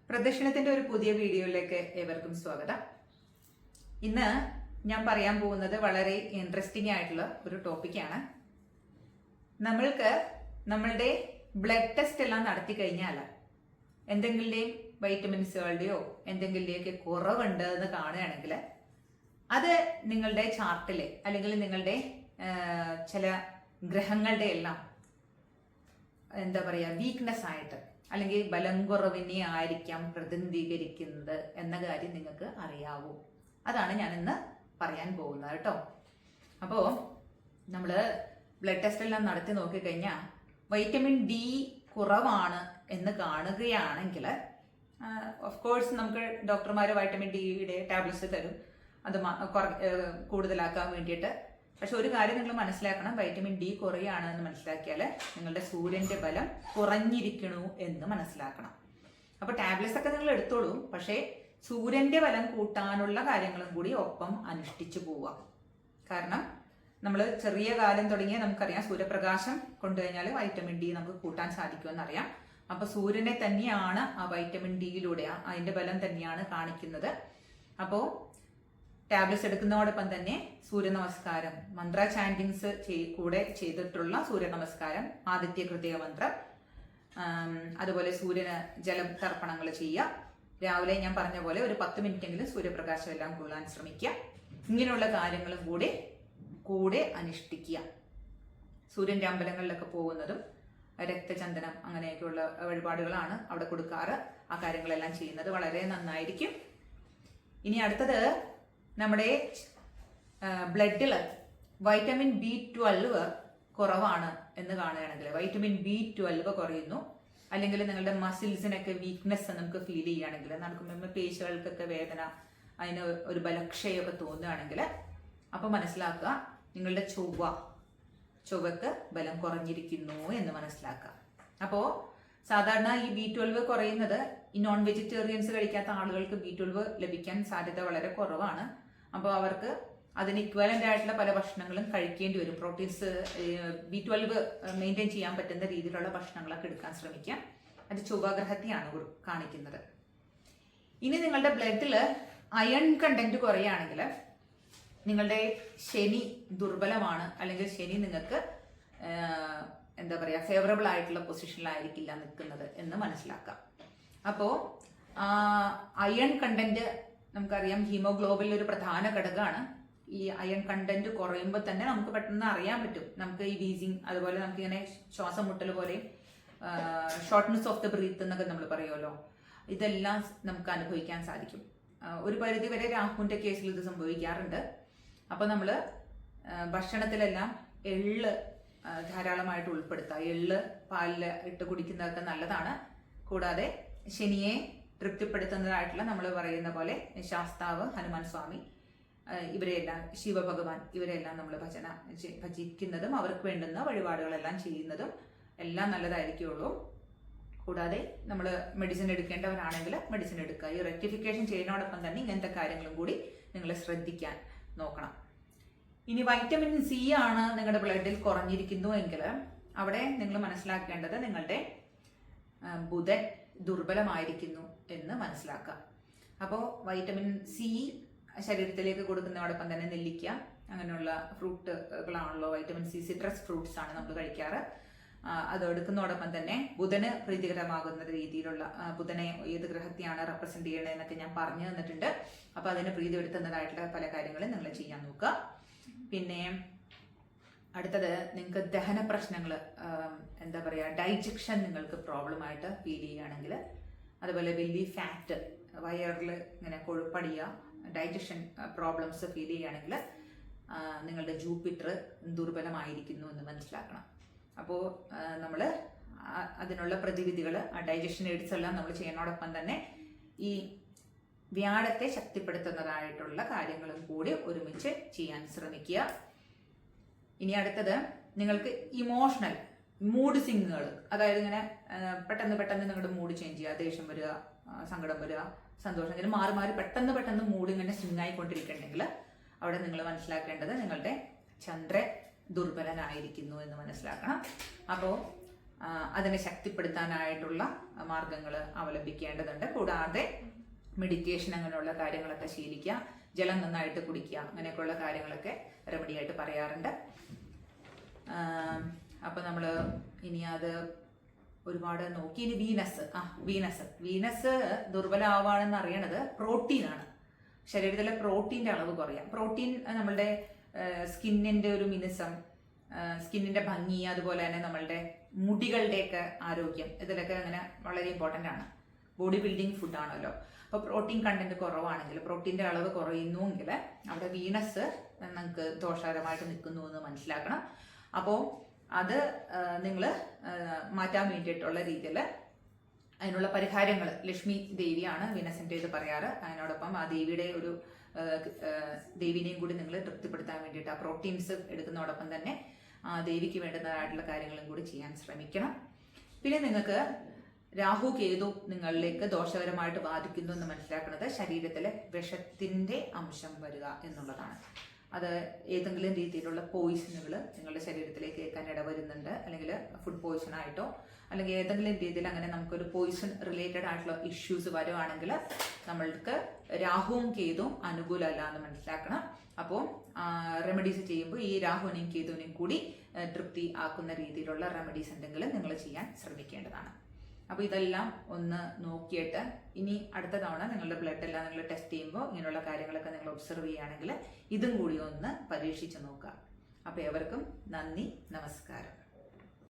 പ്രദക്ഷിണത്തിന്റെ ഒരു പുതിയ വീഡിയോയിലേക്ക് ഏവർക്കും സ്വാഗതം. ഇന്ന് ഞാൻ പറയാൻ പോകുന്നത് വളരെ ഇൻട്രസ്റ്റിംഗ് ആയിട്ടുള്ള ഒരു ടോപ്പിക്കാണ്. നമ്മൾക്ക് നമ്മളുടെ ബ്ലഡ് ടെസ്റ്റ് എല്ലാം നടത്തി കഴിഞ്ഞാൽ എന്തെങ്കിലും വൈറ്റമിൻസുകളുടെയോ എന്തെങ്കിലുമൊക്കെ കുറവുണ്ട് എന്ന് കാണുകയാണെങ്കിൽ അത് നിങ്ങളുടെ ചാർട്ടിലെ അല്ലെങ്കിൽ നിങ്ങളുടെ ചില ഗ്രഹങ്ങളുടെ എല്ലാം എന്താ പറയുക വീക്ക്നെസ് ആയിട്ട് അല്ലെങ്കിൽ ബലം കുറവിനെ ആയിരിക്കാം പ്രതിനിധീകരിക്കുന്നത് എന്ന കാര്യം നിങ്ങൾക്ക് അറിയാവൂ. അതാണ് ഞാൻ ഇന്ന് പറയാൻ പോകുന്നത് കേട്ടോ. അപ്പോൾ നമ്മൾ ബ്ലഡ് ടെസ്റ്റ് എല്ലാം നടത്തി നോക്കിക്കഴിഞ്ഞാൽ വൈറ്റമിൻ ഡി കുറവാണ് എന്ന് കാണുകയാണെങ്കിൽ ഓഫ് കോഴ്സ് നമുക്ക് ഡോക്ടർമാർ വൈറ്റമിൻ ഡിയുടെ ടാബ്ലറ്റ്സ് തരും, അത് കൂടുതലാക്കാൻ വേണ്ടിയിട്ട്. പക്ഷെ ഒരു കാര്യം നിങ്ങൾ മനസ്സിലാക്കണം, വൈറ്റമിൻ ഡി കുറയാണെന്ന് മനസ്സിലാക്കിയാൽ നിങ്ങളുടെ സൂര്യന്റെ ബലം കുറഞ്ഞിരിക്കണു എന്ന് മനസ്സിലാക്കണം. അപ്പൊ ടാബ്ലറ്റ്സ് ഒക്കെ നിങ്ങൾ എടുത്തോളൂ, പക്ഷേ സൂര്യന്റെ ബലം കൂട്ടാനുള്ള കാര്യങ്ങളും കൂടി ഒപ്പം അനുഷ്ഠിച്ചു പോവാം. കാരണം നമ്മൾ ചെറിയ കാലം തുടങ്ങിയ നമുക്കറിയാം സൂര്യപ്രകാശം കൊണ്ടുകഴിഞ്ഞാൽ വൈറ്റമിൻ ഡി നമുക്ക് കൂട്ടാൻ സാധിക്കുമെന്നറിയാം. അപ്പൊ സൂര്യനെ തന്നെയാണ് ആ വൈറ്റമിൻ ഡിയിലൂടെ അതിന്റെ ബലം തന്നെയാണ് കാണിക്കുന്നത്. അപ്പോൾ ടാബ്ലറ്റ്സ് എടുക്കുന്നതോടൊപ്പം തന്നെ സൂര്യ നമസ്കാരം, മന്ത്ര ചാൻഡിങ്സ് കൂടെ ചെയ്തിട്ടുള്ള സൂര്യ നമസ്കാരം, ആദിത്യ കൃതിക മന്ത്രം, അതുപോലെ സൂര്യന് ജലം തർപ്പണങ്ങൾ ചെയ്യുക. രാവിലെ ഞാൻ പറഞ്ഞ പോലെ ഒരു 10 മിനിറ്റെങ്കിലും സൂര്യപ്രകാശം എല്ലാം കൊള്ളാൻ ശ്രമിക്കുക. ഇങ്ങനെയുള്ള കാര്യങ്ങളും കൂടെ അനുഷ്ഠിക്കുക. സൂര്യന്റെ അമ്പലങ്ങളിലൊക്കെ പോകുന്നതും രക്തചന്ദനം അങ്ങനെയൊക്കെയുള്ള വഴിപാടുകളാണ് അവിടെ കൊടുക്കാറ്. ആ കാര്യങ്ങളെല്ലാം ചെയ്യുന്നത് വളരെ നന്നായിരിക്കും. ഇനി അടുത്തത്, നമ്മുടെ ബ്ലഡിൽ വൈറ്റമിൻ B12 കുറവാണ് എന്ന് കാണുകയാണെങ്കിൽ, വൈറ്റമിൻ B12 കുറയുന്നു, അല്ലെങ്കിൽ നിങ്ങളുടെ മസിൽസിനൊക്കെ വീക്ക്നെസ് നമുക്ക് ഫീൽ ചെയ്യുകയാണെങ്കിൽ, നടക്കുമ്പോൾ പേശികൾക്കൊക്കെ വേദന, അതിന് ഒരു ബലക്ഷയമൊക്കെ തോന്നുകയാണെങ്കിൽ അപ്പോൾ മനസ്സിലാക്കുക നിങ്ങളുടെ ചൊവ്വക്ക് ബലം കുറഞ്ഞിരിക്കുന്നു എന്ന് മനസ്സിലാക്കുക. അപ്പോൾ സാധാരണ ഈ B12 കുറയുന്നത് ഈ നോൺ വെജിറ്റേറിയൻസ് കഴിക്കാത്ത ആളുകൾക്ക് B12 ലഭിക്കാൻ സാധ്യത വളരെ കുറവാണ്. അപ്പോൾ അവർക്ക് അതിന് ഇക്വലന്റ് ആയിട്ടുള്ള പല ഭക്ഷണങ്ങളും കഴിക്കേണ്ടി വരും. പ്രോട്ടീൻസ് B12 മെയിൻറ്റെയിൻ ചെയ്യാൻ പറ്റുന്ന രീതിയിലുള്ള ഭക്ഷണങ്ങളൊക്കെ എടുക്കാൻ ശ്രമിക്കാം. അത് ചൊവ്വഗ്രഹത്തെയാണ് കാണിക്കുന്നത്. ഇനി നിങ്ങളുടെ ബ്ലഡിൽ അയൺ കണ്ടന്റ് കുറയുകയാണെങ്കിൽ നിങ്ങളുടെ ശനി ദുർബലമാണ്, അല്ലെങ്കിൽ ശനി നിങ്ങൾക്ക് എന്താ പറയുക ഫേവറബിൾ ആയിട്ടുള്ള പൊസിഷനിലായിരിക്കില്ല നിൽക്കുന്നത് എന്ന് മനസ്സിലാക്കാം. അപ്പോൾ അയൺ കണ്ടന്റ് നമുക്കറിയാം ഹീമോഗ്ലോബിനിൽ ഒരു പ്രധാന ഘടകമാണ്. ഈ അയൺ കണ്ടന്റ് കുറയുമ്പോൾ തന്നെ നമുക്ക് പെട്ടെന്ന് അറിയാൻ പറ്റും. നമുക്ക് ഈ വീസിങ്, അതുപോലെ നമുക്കിങ്ങനെ ശ്വാസം മുട്ടൽ പോലെ ഷോർട്ട്നെസ് ഓഫ് ദ ബ്രീത്ത് എന്നൊക്കെ നമ്മൾ പറയുമല്ലോ, ഇതെല്ലാം നമുക്ക് അനുഭവിക്കാൻ സാധിക്കും. ഒരു പരിധി വരെ രാഹുവിന്റെ കേസിൽ ഇത് സംഭവിക്കാറുണ്ട്. അപ്പോൾ നമ്മൾ ഭക്ഷണത്തിലെല്ലാം എള്ള് ധാരാളമായിട്ട് ഉൾപ്പെടുത്തുക. എള്ള് പാലിൽ ഇട്ട് കുടിക്കുന്നതൊക്കെ നല്ലതാണ്. കൂടാതെ ശനിയെ തൃപ്തിപ്പെടുത്തുന്നതായിട്ടുള്ള നമ്മൾ പറയുന്ന പോലെ ശാസ്താവ്, ഹനുമാൻ സ്വാമി, ഇവരെല്ലാം, ശിവഭഗവാൻ, ഇവരെല്ലാം നമ്മൾ ഭജിക്കുന്നതും അവർക്ക് വേണ്ടുന്ന വഴിപാടുകളെല്ലാം ചെയ്യുന്നതും എല്ലാം നല്ലതായിരിക്കുള്ളൂ. കൂടാതെ നമ്മൾ മെഡിസിൻ എടുക്കേണ്ടവരാണെങ്കിൽ മെഡിസിൻ എടുക്കുക. ഈ റെക്ടിഫിക്കേഷൻ ചെയ്യുന്നതോടൊപ്പം തന്നെ ഇങ്ങനത്തെ കാര്യങ്ങളും കൂടി നിങ്ങൾ ശ്രദ്ധിക്കാൻ നോക്കണം. ഇനി വൈറ്റമിൻ സി ആണ് നിങ്ങളുടെ ബ്ലഡിൽ കുറഞ്ഞിരിക്കുന്നു എങ്കിൽ അവിടെ നിങ്ങൾ മനസ്സിലാക്കേണ്ടത് നിങ്ങളുടെ ബുധൻ ദുർബലമായിരിക്കുന്നു എന്ന് മനസ്സിലാക്കാം. അപ്പോൾ വൈറ്റമിൻ സി ശരീരത്തിലേക്ക് കൊടുക്കുന്നതോടൊപ്പം തന്നെ നെല്ലിക്ക അങ്ങനെയുള്ള ഫ്രൂട്ടുകളാണല്ലോ വൈറ്റമിൻ സി. സിട്രസ് ഫ്രൂട്ട്സ് ആണ് നമ്മൾ കഴിക്കാറ്. അത് എടുക്കുന്നതോടൊപ്പം തന്നെ ബുധന് പ്രീതികരമാകുന്ന രീതിയിലുള്ള, ബുധനെ ഏത് ഗ്രഹത്തെയാണ് റെപ്രസെന്റ് ചെയ്യണത് എന്നൊക്കെ ഞാൻ പറഞ്ഞു തന്നിട്ടുണ്ട്. അപ്പോൾ അതിന് പ്രീതിപ്പെടുത്തുന്നതായിട്ടുള്ള പല കാര്യങ്ങളും നിങ്ങൾ ചെയ്യാൻ നോക്കുക. പിന്നെ അടുത്തത്, നിങ്ങൾക്ക് ദഹന പ്രശ്നങ്ങൾ, എന്താ പറയുക ഡൈജഷൻ നിങ്ങൾക്ക് പ്രോബ്ലം ആയിട്ട് ഫീൽ ചെയ്യുകയാണെങ്കിൽ, അതുപോലെ വലിയ ഫാറ്റ് വയറിൽ ഇങ്ങനെ കൊഴുപ്പടിയുക, ഡൈജഷൻ പ്രോബ്ലംസ് ഫീൽ ചെയ്യുകയാണെങ്കിൽ നിങ്ങളുടെ ജൂപ്പിറ്റർ ദുർബലമായിരിക്കുന്നു എന്ന് മനസ്സിലാക്കണം. അപ്പോൾ നമ്മൾ അതിനുള്ള പ്രതിവിധികൾ, ഡൈജഷൻ എയ്ഡ്സ് എല്ലാം നമ്മൾ ചെയ്യുന്നതോടൊപ്പം തന്നെ ഈ വ്യാഴത്തെ ശക്തിപ്പെടുത്തുന്നതായിട്ടുള്ള കാര്യങ്ങളും കൂടി ഒരുമിച്ച് ചെയ്യാൻ ശ്രമിക്കുക. ഇനി അടുത്തത്, നിങ്ങൾക്ക് ഇമോഷണൽ മൂഡ് സ്വിങ്ങുകൾ, അതായത് ഇങ്ങനെ പെട്ടെന്ന് നിങ്ങളുടെ മൂഡ് ചേഞ്ച് ചെയ്യുക, ദേഷ്യം വരിക, സങ്കടം വരിക, സന്തോഷം, ഇങ്ങനെ മാറി പെട്ടെന്ന് മൂഡ് ഇങ്ങനെ സ്വിങ് ആയിക്കൊണ്ടിരിക്കുന്നുണ്ടെങ്കിൽ അവിടെ നിങ്ങൾ മനസ്സിലാക്കേണ്ടത് നിങ്ങളുടെ ചന്ദ്രൻ ദുർബലനായിരിക്കുന്നു എന്ന് മനസ്സിലാക്കണം. അപ്പോൾ അതിനെ ശക്തിപ്പെടുത്താനായിട്ടുള്ള മാർഗങ്ങൾ അവലംബിക്കേണ്ടതുണ്ട്. കൂടാതെ മെഡിറ്റേഷൻ അങ്ങനെയുള്ള കാര്യങ്ങളൊക്കെ ശീലിക്കുക, ജലം നന്നായിട്ട് കുടിക്കുക, അങ്ങനെയൊക്കെയുള്ള കാര്യങ്ങളൊക്കെ റെമഡി ആയിട്ട് പറയാറുണ്ട്. അപ്പം നമ്മൾ ഇനി അത് ഒരുപാട് നോക്കി. ഇനി വീനസ് ദുർബലമാവാണെന്ന് അറിയണത് പ്രോട്ടീനാണ്. ശരീരത്തിലെ പ്രോട്ടീൻ്റെ അളവ് കുറയാം. പ്രോട്ടീൻ നമ്മളുടെ സ്കിന്നിൻ്റെ ഒരു മിനുസം, സ്കിന്നിൻ്റെ ഭംഗി, അതുപോലെ തന്നെ നമ്മളുടെ മുടികളുടെയൊക്കെ ആരോഗ്യം, ഇതിലൊക്കെ അങ്ങനെ വളരെ ഇമ്പോർട്ടൻ്റ് ആണ്. ബോഡി ബിൽഡിംഗ് ഫുഡാണല്ലോ. അപ്പോൾ പ്രോട്ടീൻ കണ്ടന്റ് കുറവാണെങ്കിൽ, പ്രോട്ടീൻ്റെ അളവ് കുറയുന്നുവെങ്കിൽ അവിടെ വീനസ് നമുക്ക് ദോഷകരമായിട്ട് നിൽക്കുന്നു എന്ന് മനസ്സിലാക്കണം. അപ്പോൾ അത് നിങ്ങൾ മാറ്റാൻ വേണ്ടിയിട്ടുള്ള രീതിയിൽ അതിനുള്ള പരിഹാരങ്ങൾ ലക്ഷ്മി ദേവിയാണ് വീനസിൻ്റെ ഇത് പറയാറ്. അതിനോടൊപ്പം ആ ദേവിയുടെ ഒരു ദേവിനെയും കൂടി നിങ്ങൾ തൃപ്തിപ്പെടുത്താൻ വേണ്ടിയിട്ട് ആ പ്രോട്ടീൻസ് എടുക്കുന്നതോടൊപ്പം തന്നെ ആ ദേവിക്ക് വേണ്ടുന്നതായിട്ടുള്ള കാര്യങ്ങളും കൂടി ചെയ്യാൻ ശ്രമിക്കണം. പിന്നെ നിങ്ങൾക്ക് രാഹു കേതു നിങ്ങളിലേക്ക് ദോഷകരമായിട്ട് ബാധിക്കുന്നു എന്ന് മനസ്സിലാക്കുന്നത് ശരീരത്തിലെ വിഷത്തിൻ്റെ അംശം വരിക എന്നുള്ളതാണ്. അത് ഏതെങ്കിലും രീതിയിലുള്ള പോയിസണുകൾ നിങ്ങളുടെ ശരീരത്തിലേക്ക് കേൾക്കാൻ ഇടവരുന്നുണ്ട്, അല്ലെങ്കിൽ ഫുഡ് പോയിസൺ ആയിട്ടോ അല്ലെങ്കിൽ ഏതെങ്കിലും രീതിയിൽ അങ്ങനെ നമുക്കൊരു പോയിസൺ റിലേറ്റഡ് ആയിട്ടുള്ള ഇഷ്യൂസ് വരുവാണെങ്കിൽ നമ്മൾക്ക് രാഹുവും കേതുവും അനുകൂലമല്ല എന്ന് മനസ്സിലാക്കണം. അപ്പോൾ റെമഡീസ് ചെയ്യുമ്പോൾ ഈ രാഹുവിനെയും കേതുവിനെയും കൂടി തൃപ്തി ആക്കുന്ന രീതിയിലുള്ള റെമഡീസ് എന്തെങ്കിലും നിങ്ങൾ ചെയ്യാൻ ശ്രമിക്കേണ്ടതാണ്. അപ്പോൾ ഇതെല്ലാം ഒന്ന് നോക്കിയിട്ട് ഇനി അടുത്ത തവണ നിങ്ങളുടെ ബ്ലഡ് എല്ലാം നിങ്ങൾ ടെസ്റ്റ് ചെയ്യുമ്പോൾ ഇങ്ങനെയുള്ള കാര്യങ്ങളൊക്കെ നിങ്ങൾ ഒബ്സർവ് ചെയ്യുകയാണെങ്കിൽ ഇതും കൂടി ഒന്ന് പരീക്ഷിച്ച് നോക്കുക. അപ്പോൾ എവർക്കും നന്ദി, നമസ്കാരം.